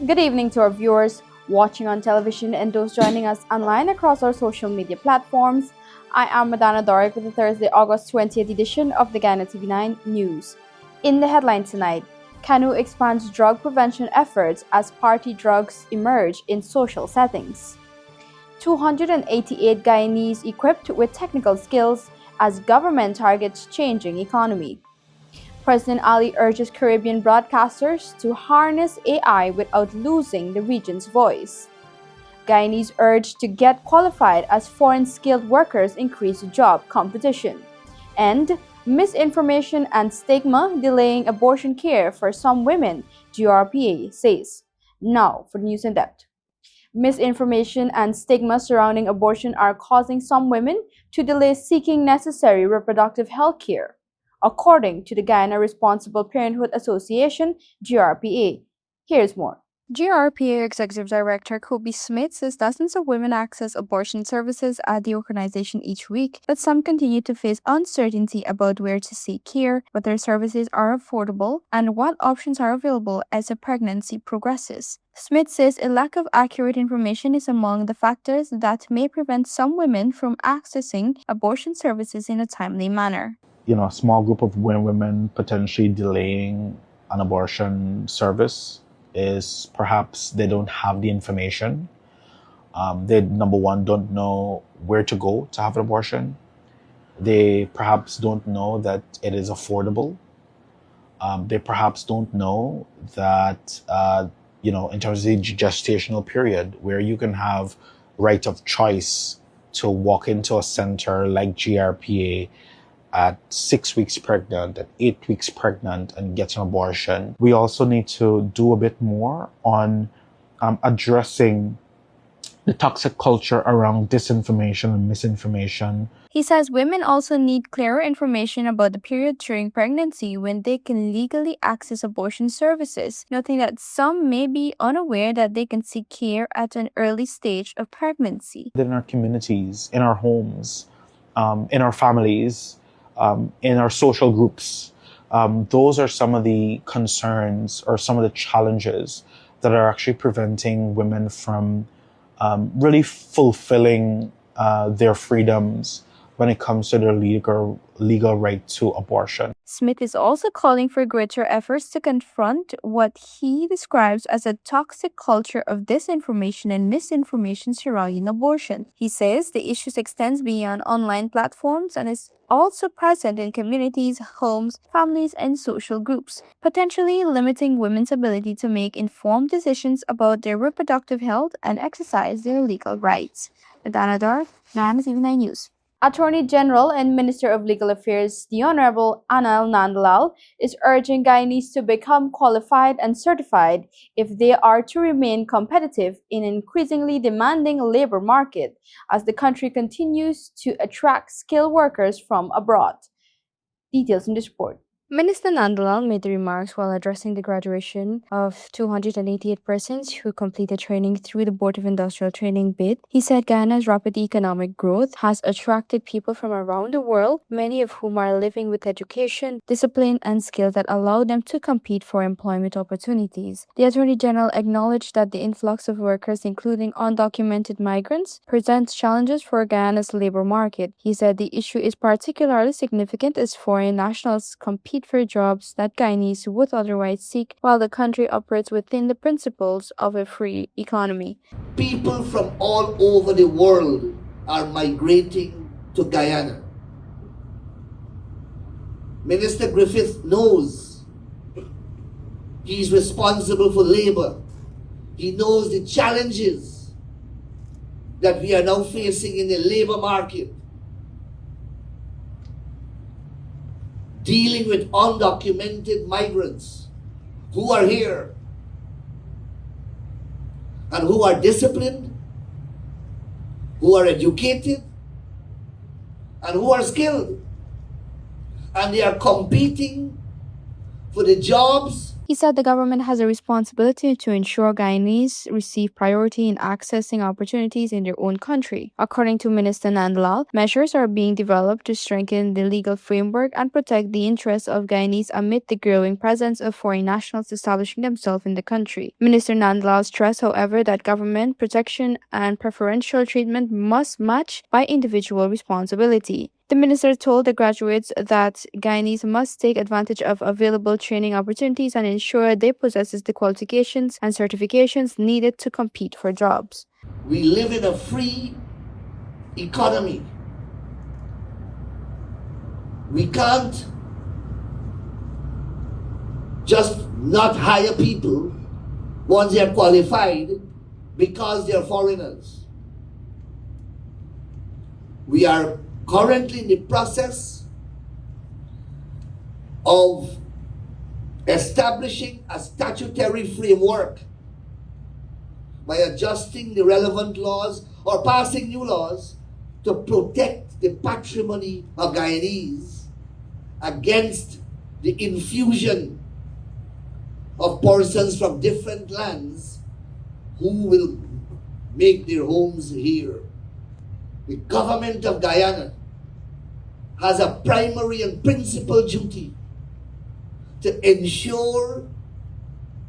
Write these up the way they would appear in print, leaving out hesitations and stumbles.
Good evening to our viewers watching on television and those joining us online across our social media platforms. I am Madana Doric with the Thursday, August 20th edition of the Ghana TV9 News. In the headline tonight, CANU expands drug prevention efforts as party drugs emerge in social settings. 288 Guyanese equipped with technical skills as government targets changing economy. President Ali urges Caribbean broadcasters to harness AI without losing the region's voice. Guyanese urged to get qualified as foreign skilled workers increase job competition. And misinformation and stigma delaying abortion care for some women, GRPA says. Now for the news in depth. Misinformation and stigma surrounding abortion are causing some women to delay seeking necessary reproductive health care, according to the Guyana Responsible Parenthood Association, GRPA. Here's more. GRPA Executive Director Kobe Smith says dozens of women access abortion services at the organization each week, but some continue to face uncertainty about where to seek care, whether services are affordable, and what options are available as a pregnancy progresses. Smith says a lack of accurate information is among the factors that may prevent some women from accessing abortion services in a timely manner. A small group of women potentially delaying an abortion service is perhaps they don't have the information. They, number one, don't know where to go to have an abortion. They perhaps don't know that it is affordable. They perhaps don't know that, in terms of the gestational period, where you can have right of choice to walk into a center like GRPA at 6 weeks pregnant, at 8 weeks pregnant, and get an abortion. We also need to do a bit more on addressing the toxic culture around disinformation and misinformation. He says women also need clearer information about the period during pregnancy when they can legally access abortion services, noting that some may be unaware that they can seek care at an early stage of pregnancy. In our communities, in our homes, in our families, in our social groups. Those are some of the concerns or some of the challenges that are actually preventing women from really fulfilling their freedoms when it comes to their legal right to abortion. Smith is also calling for greater efforts to confront what he describes as a toxic culture of disinformation and misinformation surrounding abortion. He says the issue extends beyond online platforms and is also present in communities, homes, families, and social groups, potentially limiting women's ability to make informed decisions about their reproductive health and exercise their legal rights. Adana Dar, Ghana TV9 News. Attorney General and Minister of Legal Affairs, the Honorable Anil Nandlal, is urging Guyanese to become qualified and certified if they are to remain competitive in an increasingly demanding labor market as the country continues to attract skilled workers from abroad. Details in this report. Minister Nandlal made the remarks while addressing the graduation of 288 persons who completed training through the Board of Industrial Training bid. He said Ghana's rapid economic growth has attracted people from around the world, many of whom are living with education, discipline, and skills that allow them to compete for employment opportunities. The Attorney General acknowledged that the influx of workers, including undocumented migrants, presents challenges for Ghana's labor market. He said the issue is particularly significant as foreign nationals compete for jobs that Guyanese would otherwise seek while the country operates within the principles of a free economy. People from all over the world are migrating to Guyana. Minister Griffith knows he's responsible for labor. He knows the challenges that we are now facing in the labor market, dealing with undocumented migrants who are here and who are disciplined, who are educated, and who are skilled. And they are competing for the jobs He said the government has a responsibility to ensure Guyanese receive priority in accessing opportunities in their own country. According to Minister Nandlal, measures are being developed to strengthen the legal framework and protect the interests of Guyanese amid the growing presence of foreign nationals establishing themselves in the country. Minister Nandlal stressed, however, that government protection and preferential treatment must match by individual responsibility. The minister told the graduates that Guyanese must take advantage of available training opportunities and ensure they possess the qualifications and certifications needed to compete for jobs. We live in a free economy. We can't just not hire people once they are qualified because they are foreigners. We are currently in the process of establishing a statutory framework by adjusting the relevant laws or passing new laws to protect the patrimony of Guyanese against the infusion of persons from different lands who will make their homes here. The government of Guyana has a primary and principal duty to ensure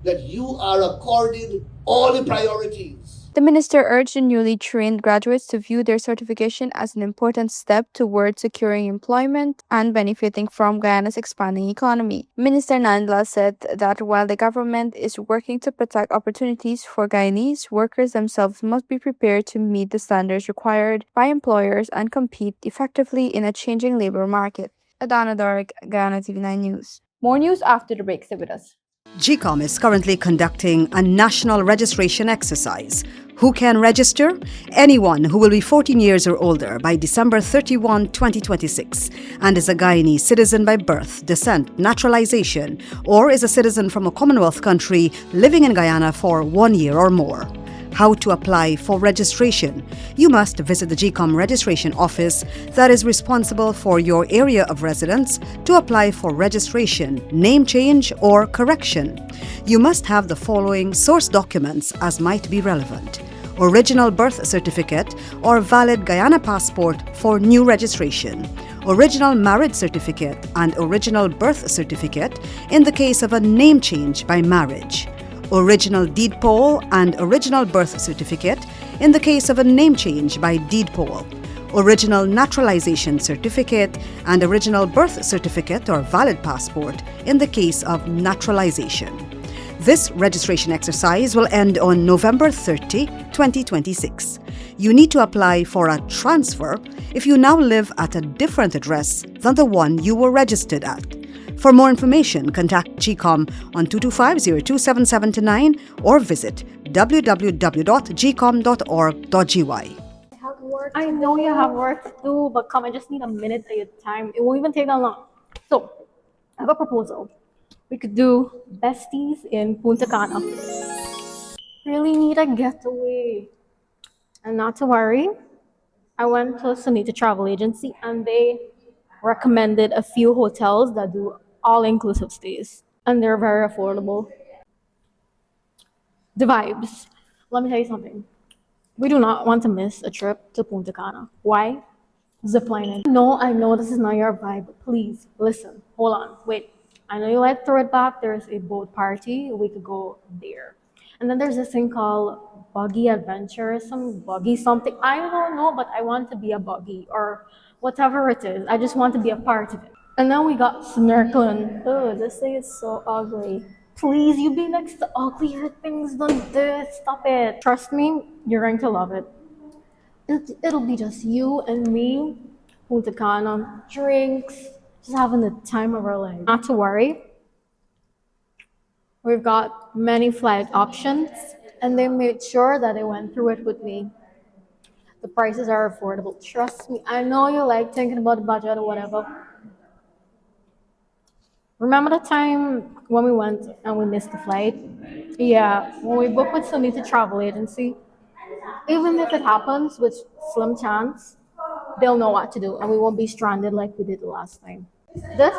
that you are accorded all the priorities. The minister urged the newly trained graduates to view their certification as an important step toward securing employment and benefiting from Guyana's expanding economy. Minister Nandla said that while the government is working to protect opportunities for Guyanese, workers themselves must be prepared to meet the standards required by employers and compete effectively in a changing labor market. Adana Dorik, Guyana TV9 News. More news after the break. Stay with us. GCOM is currently conducting a national registration exercise. Who can register? Anyone who will be 14 years or older by December 31, 2026 and is a Guyanese citizen by birth, descent, naturalization, or is a citizen from a Commonwealth country living in Guyana for 1 year or more. How to apply for registration? You must visit the GCOM registration office that is responsible for your area of residence to apply for registration, name change, or correction. You must have the following source documents as might be relevant: original birth certificate or valid Guyana passport for new registration, original marriage certificate and original birth certificate in the case of a name change by marriage, original deed poll and original birth certificate in the case of a name change by deed poll, original naturalization certificate and original birth certificate or valid passport in the case of naturalization. This registration exercise will end on November 30, 2026. You need to apply for a transfer if you now live at a different address than the one you were registered at. For more information, contact GCOM on 225-027729 or visit www.gcom.org.gy. I know you have work to do, but come, I just need a minute of your time. It won't even take that long. So, I have a proposal. We could do besties in Punta Cana. Really need a getaway. And not to worry, I went to Sunita Travel Agency and they recommended a few hotels that do all-inclusive stays. And they're very affordable. The vibes. Let me tell you something. We do not want to miss a trip to Punta Cana. Why? Ziplining. No, I know this is not your vibe, but please, listen. Hold on. Wait. I know you like throw it back. There's a boat party. We could go there. And then there's this thing called buggy adventure, some buggy something. I don't know, but I want to be a buggy or whatever it is. I just want to be a part of it. And then we got snorkeling. Oh, this thing is so ugly. Please, you be next to uglier things than this. Stop it. Trust me, you're going to love it. It'll be just you and me, Punta Cana, drinks, just having the time of our life. Not to worry. We've got many flight options, and they made sure that they went through it with me. The prices are affordable. Trust me. I know you like thinking about the budget or whatever. Remember the time when we went and we missed the flight? Yeah, when we booked with Sunita Travel Agency, even if it happens, with slim chance, they'll know what to do and we won't be stranded like we did the last time. This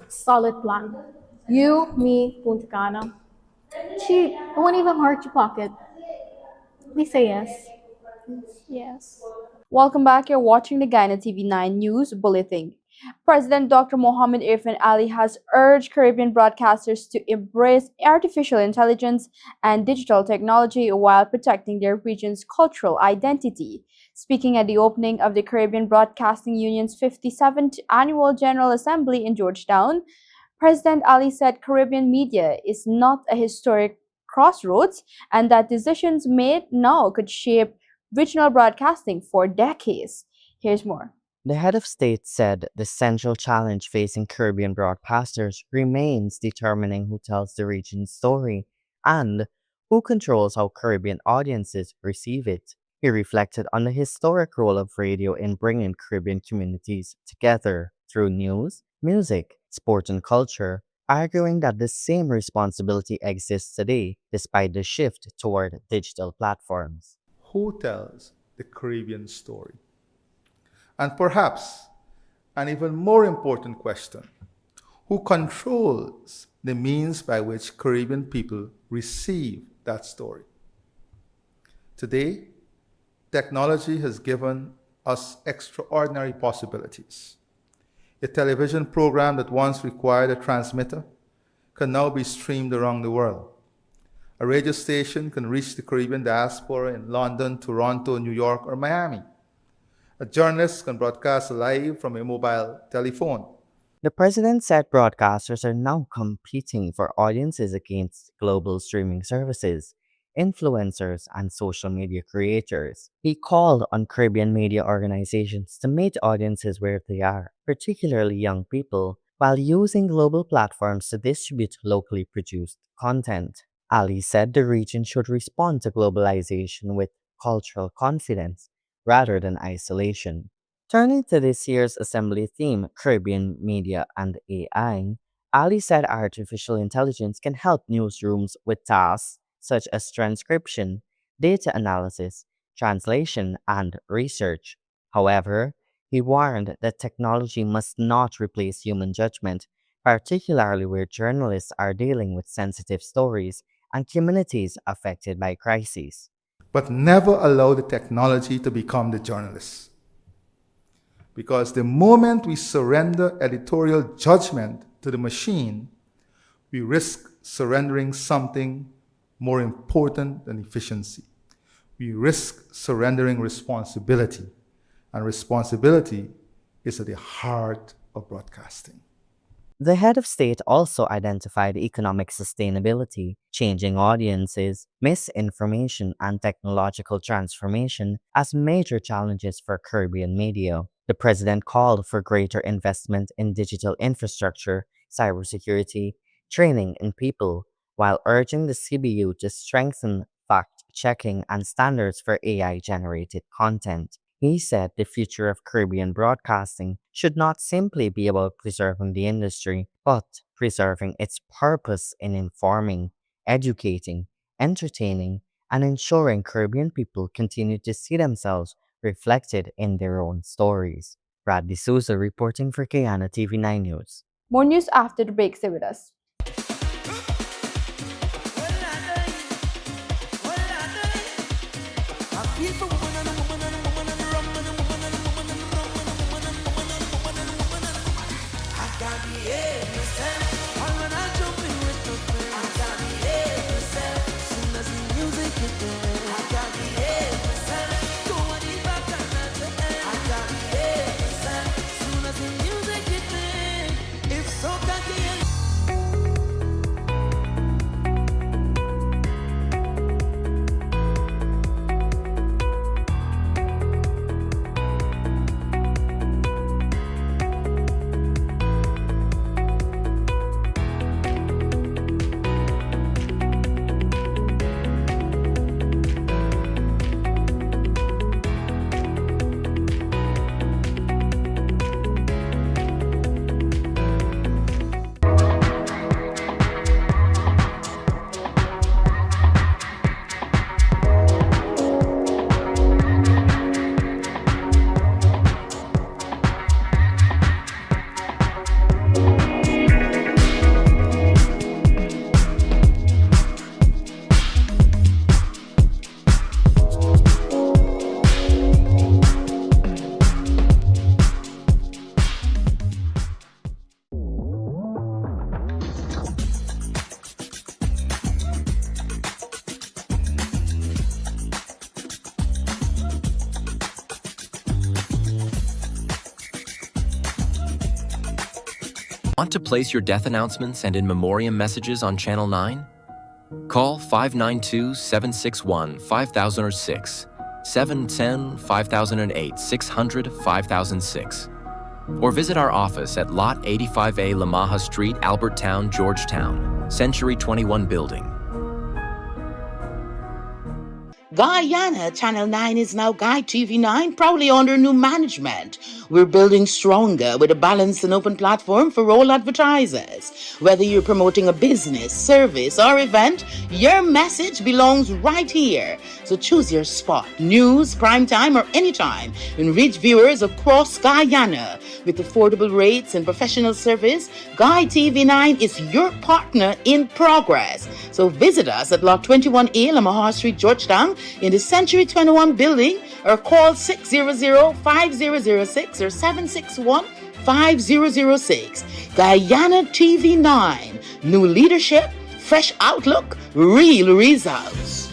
solid plan. You, me, Punta Cana. Cheap. It won't even hurt your pocket. Please say yes. Yes. Welcome back. You're watching the Ghana TV9 News Bulletin. President Dr. Mohamed Irfan Ali has urged Caribbean broadcasters to embrace artificial intelligence and digital technology while protecting their region's cultural identity. Speaking at the opening of the Caribbean Broadcasting Union's 57th Annual General Assembly in Georgetown, President Ali said Caribbean media is not a historic crossroads and that decisions made now could shape regional broadcasting for decades. Here's more. The head of state said the central challenge facing Caribbean broadcasters remains determining who tells the region's story and who controls how Caribbean audiences receive it. He reflected on the historic role of radio in bringing Caribbean communities together through news, music, sport, and culture, arguing that the same responsibility exists today despite the shift toward digital platforms. Who tells the Caribbean story? And perhaps an even more important question, who controls the means by which Caribbean people receive that story? Today, technology has given us extraordinary possibilities. A television program that once required a transmitter can now be streamed around the world. A radio station can reach the Caribbean diaspora in London, Toronto, New York, or Miami. A journalist can broadcast live from a mobile telephone. The president said broadcasters are now competing for audiences against global streaming services, influencers, and social media creators. He called on Caribbean media organizations to meet audiences where they are, particularly young people, while using global platforms to distribute locally produced content. Ali said the region should respond to globalization with cultural confidence rather than isolation. Turning to this year's assembly theme, Caribbean Media and AI, Ali said artificial intelligence can help newsrooms with tasks such as transcription, data analysis, translation, and research. However, he warned that technology must not replace human judgment, particularly where journalists are dealing with sensitive stories and communities affected by crises. But never allow the technology to become the journalist. Because the moment we surrender editorial judgment to the machine, we risk surrendering something more important than efficiency. We risk surrendering responsibility, and responsibility is at the heart of broadcasting. The head of state also identified economic sustainability, changing audiences, misinformation, and technological transformation as major challenges for Caribbean media. The president called for greater investment in digital infrastructure, cybersecurity, training, and people, while urging the CBU to strengthen fact checking and standards for AI generated content. He said the future of Caribbean broadcasting should not simply be about preserving the industry, but preserving its purpose in informing, educating, entertaining, and ensuring Caribbean people continue to see themselves reflected in their own stories. Brad D'Souza reporting for Guyana TV9 News. More news after the break. Stay with us. Want to place your death announcements and in memoriam messages on Channel 9? Call 592-761-5006, 710-5008, 600-5006. Or visit our office at Lot 85A Lamaha Street, Albertown, Georgetown, Century 21 Building. Guyana Channel 9 is now Guy TV9, proudly under new management. We're building stronger with a balanced and open platform for all advertisers. Whether you're promoting a business, service, or event, your message belongs right here. So choose your spot, news, prime time, or anytime, and reach viewers across Guyana. With affordable rates and professional service, Guy TV9 is your partner in progress. So visit us at Lot 21A, Lamaha Street, Georgetown, in the Century 21 building, or call 600-5006 or 761-5006. Guyana TV9. New leadership, fresh outlook, real results.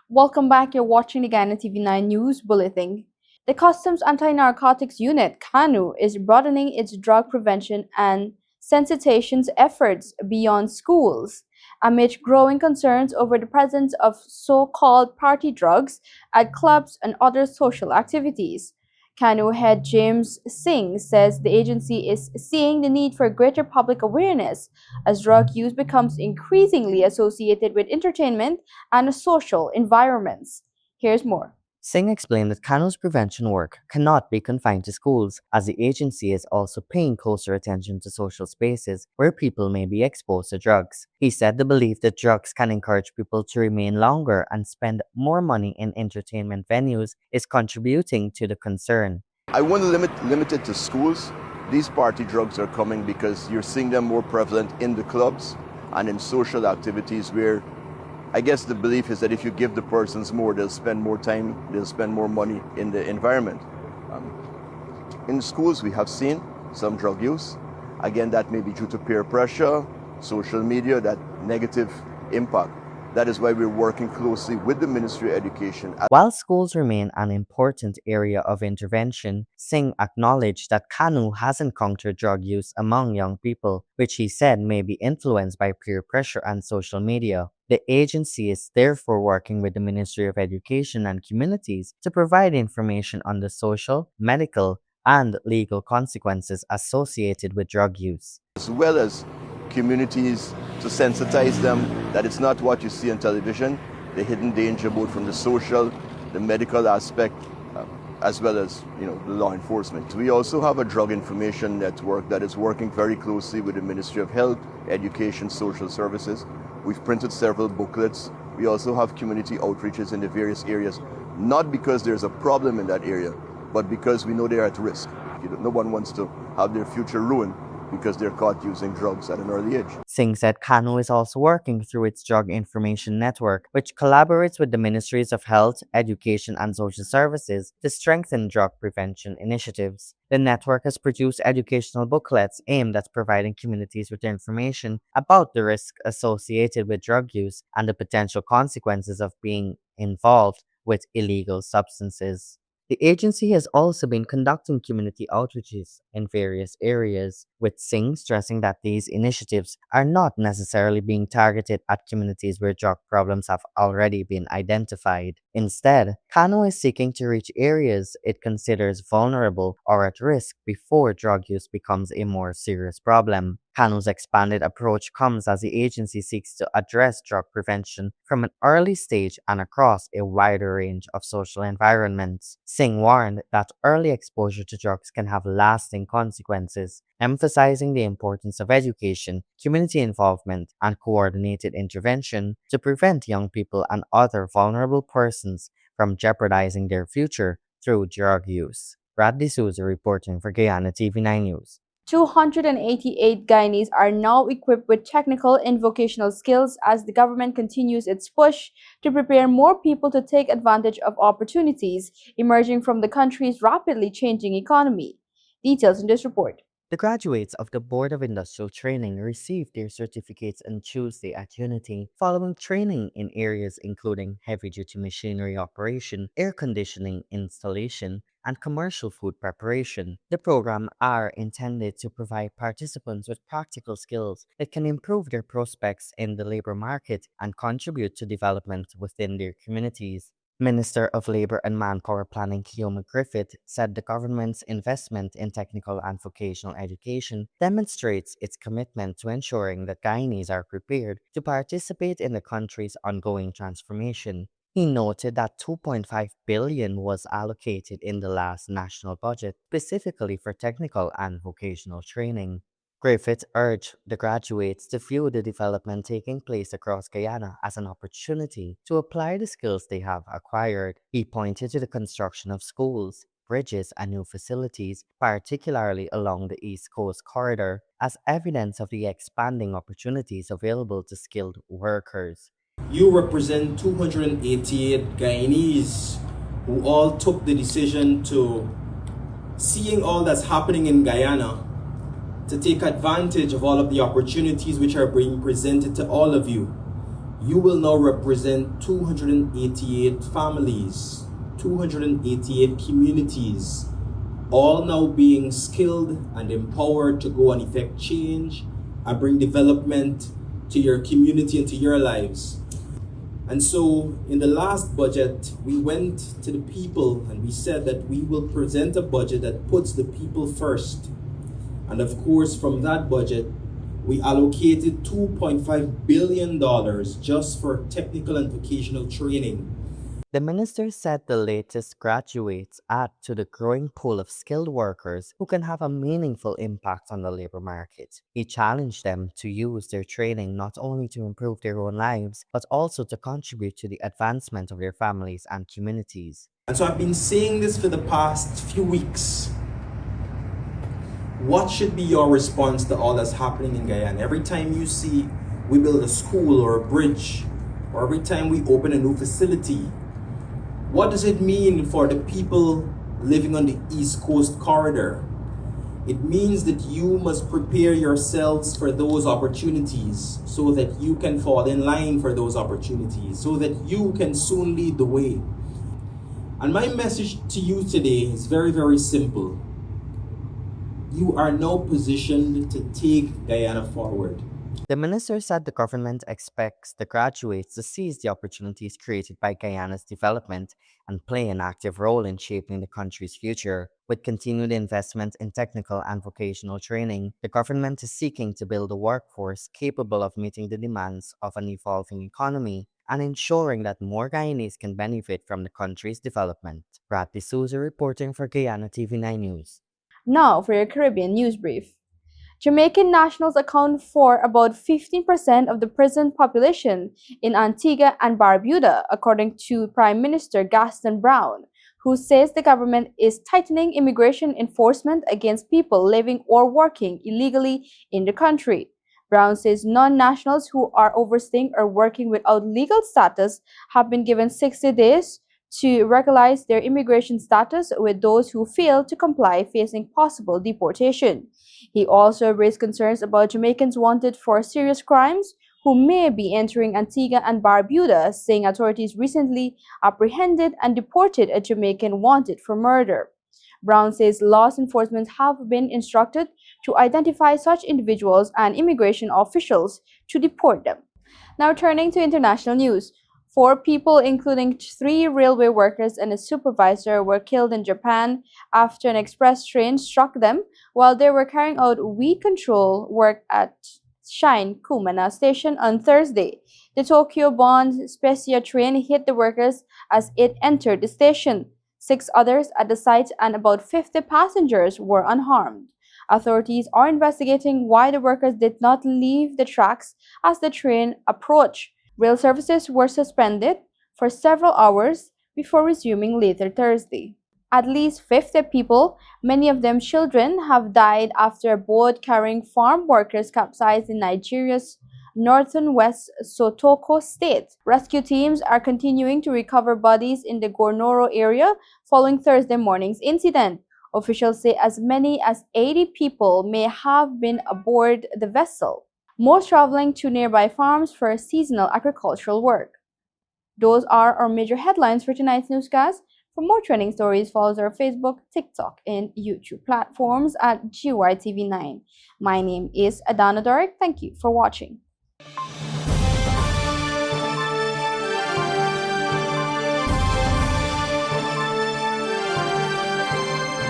Welcome back. You're watching the Guyana TV9 News Bulletin. The Customs Anti-Narcotics Unit, CANU, is broadening its drug prevention and sensitization efforts beyond schools, amid growing concerns over the presence of so-called party drugs at clubs and other social activities. CANU head James Singh says the agency is seeing the need for greater public awareness as drug use becomes increasingly associated with entertainment and social environments. Here's more. Singh explained that CANU's prevention work cannot be confined to schools, as the agency is also paying closer attention to social spaces where people may be exposed to drugs. He said the belief that drugs can encourage people to remain longer and spend more money in entertainment venues is contributing to the concern. I want to limit it to schools. These party drugs are coming because you're seeing them more prevalent in the clubs and in social activities where I guess the belief is that if you give the persons more, they'll spend more time, they'll spend more money in the environment. In schools, we have seen some drug use. Again, that may be due to peer pressure, social media, that negative impact. That is why we're working closely with the Ministry of Education. While schools remain an important area of intervention, Singh acknowledged that CANU has encountered drug use among young people, which he said may be influenced by peer pressure and social media. The agency is therefore working with the Ministry of Education and communities to provide information on the social, medical, and legal consequences associated with drug use, as well as communities to sensitize them that it's not what you see on television, the hidden danger both from the social, the medical aspect, as well as the law enforcement. We also have a drug information network that is working very closely with the Ministry of Health, Education, Social Services. We've printed several booklets. We also have community outreaches in the various areas, not because there's a problem in that area, but because we know they're at risk. No one wants to have their future ruined because they're caught using drugs at an early age. Singh said CANU is also working through its drug information network, which collaborates with the Ministries of Health, Education, and Social Services to strengthen drug prevention initiatives. The network has produced educational booklets aimed at providing communities with information about the risks associated with drug use and the potential consequences of being involved with illegal substances. The agency has also been conducting community outreaches in various areas, with Singh stressing that these initiatives are not necessarily being targeted at communities where drug problems have already been identified. Instead, CANU is seeking to reach areas it considers vulnerable or at risk before drug use becomes a more serious problem. CANU's expanded approach comes as the agency seeks to address drug prevention from an early stage and across a wider range of social environments. Singh warned that early exposure to drugs can have lasting consequences, emphasizing the importance of education, community involvement, and coordinated intervention to prevent young people and other vulnerable persons from jeopardizing their future through drug use. Brad D'Souza reporting for Guyana TV9 News. 288 Guyanese are now equipped with technical and vocational skills as the government continues its push to prepare more people to take advantage of opportunities emerging from the country's rapidly changing economy. Details in this report. The graduates of the Board of Industrial Training received their certificates on Tuesday at Unity, following training in areas including heavy-duty machinery operation, air conditioning installation, and commercial food preparation. The program are intended to provide participants with practical skills that can improve their prospects in the labor market and contribute to development within their communities. Minister of Labour and Manpower Planning Keoma Griffith said the government's investment in technical and vocational education demonstrates its commitment to ensuring that Guyanese are prepared to participate in the country's ongoing transformation. He noted that 2.5 billion was allocated in the last national budget specifically for technical and vocational training. Griffith urged the graduates to view the development taking place across Guyana as an opportunity to apply the skills they have acquired. He pointed to the construction of schools, bridges, and new facilities, particularly along the East Coast corridor, as evidence of the expanding opportunities available to skilled workers. You represent 288 Guyanese who all took the decision to, seeing all that's happening in Guyana, to take advantage of all of the opportunities which are being presented to all of you. You will now represent 288 families, 288 communities, all now being skilled and empowered to go and effect change and bring development to your community and to your lives. And so in the last budget, we went to the people and we said that we will present a budget that puts the people first. And of course, from that budget, we allocated $2.5 billion just for technical and vocational training. The minister said the latest graduates add to the growing pool of skilled workers who can have a meaningful impact on the labor market. He challenged them to use their training not only to improve their own lives, but also to contribute to the advancement of their families and communities. And so I've been saying this for the past few weeks. What should be your response to all that's happening in Guyana? Every time you see we build a school or a bridge, or every time we open a new facility, what does it mean for the people living on the East Coast corridor? It means that you must prepare yourselves for those opportunities so that you can fall in line for those opportunities, so that you can soon lead the way. And my message to you today is very, very simple. You are now positioned to take Guyana forward. The minister said the government expects the graduates to seize the opportunities created by Guyana's development and play an active role in shaping the country's future. With continued investment in technical and vocational training, the government is seeking to build a workforce capable of meeting the demands of an evolving economy and ensuring that more Guyanese can benefit from the country's development. Brad D'Souza reporting for Guyana TV9 News. Now for your Caribbean news brief. Jamaican nationals account for about 15% of the prison population in Antigua and Barbuda, according to Prime Minister Gaston Brown, who says the government is tightening immigration enforcement against people living or working illegally in the country. Brown says non-nationals who are overstaying or working without legal status have been given 60 days to regularize their immigration status, with those who fail to comply facing possible deportation. He also raised concerns about Jamaicans wanted for serious crimes who may be entering Antigua and Barbuda, saying authorities recently apprehended and deported a Jamaican wanted for murder. Brown says law enforcement have been instructed to identify such individuals and immigration officials to deport them. Now turning to international news. 4 people, including 3 railway workers and a supervisor, were killed in Japan after an express train struck them while they were carrying out weed control work at Shine Kumana Station on Thursday. The Tokyo-bound Specia train hit the workers as it entered the station. 6 others at the site and about 50 passengers were unharmed. Authorities are investigating why the workers did not leave the tracks as the train approached. Rail services were suspended for several hours before resuming later Thursday. At least 50 people, many of them children, have died after a boat carrying farm workers capsized in Nigeria's northern West Sotoko state. Rescue teams are continuing to recover bodies in the Gornoro area following Thursday morning's incident. Officials say as many as 80 people may have been aboard the vessel, most traveling to nearby farms for seasonal agricultural work. Those are our major headlines for tonight's newscast. For more trending stories, follow our Facebook, TikTok, and YouTube platforms at GYTV9. My name is Adana Doric. Thank you for watching.